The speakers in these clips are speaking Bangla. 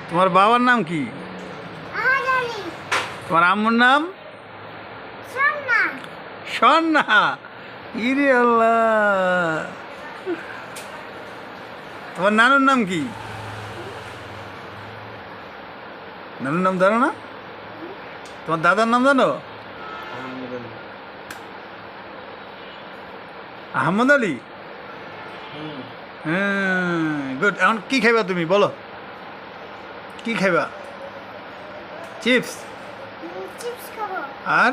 তোমার বাবার নাম কি? তোমার আম্মুর নাম? স্বর্ণা। ইরে আল্লাহ। তোমার নানুর নাম কি? নানুর নাম জানো না? তোমার দাদার নাম জানো? আহমদ আলী। হ্যাঁ, গুড। এখন কি খাইবা তুমি বলো? কি খাইবা? চিপস আর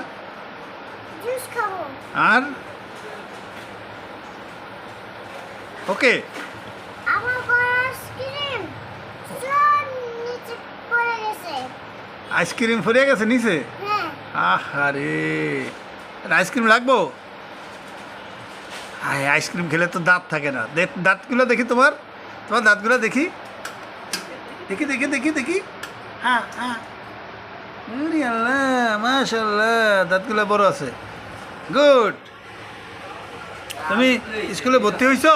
আর ওকে। আইসক্রিম পড়ে গেছে নিচে? আহারে, আইসক্রিম লাগবো? আইসক্রিম খেলে তো দাঁত থাকে না। দাঁতগুলো দেখি তোমার, তোমার দাঁতগুলো দেখি দেখি দেখি দেখি দেখি। হ্যাঁ হ্যাঁ, আল্লাহ মাশাল্লাহ, দাঁতগুলো বড় আছে। গুড। তুমি স্কুলে ভর্তি হয়েছ?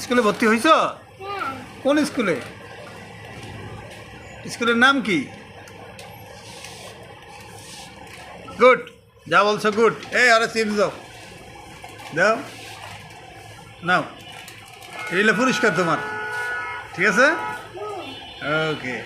স্কুলে ভর্তি হয়েছ? কোন স্কুলে? স্কুলের নাম কি? গুড, যা বলছো গুড। এই আরে চিপস দাও, দাও, নাও। এই পুরস্কার তোমার, ঠিক আছে? ওকে।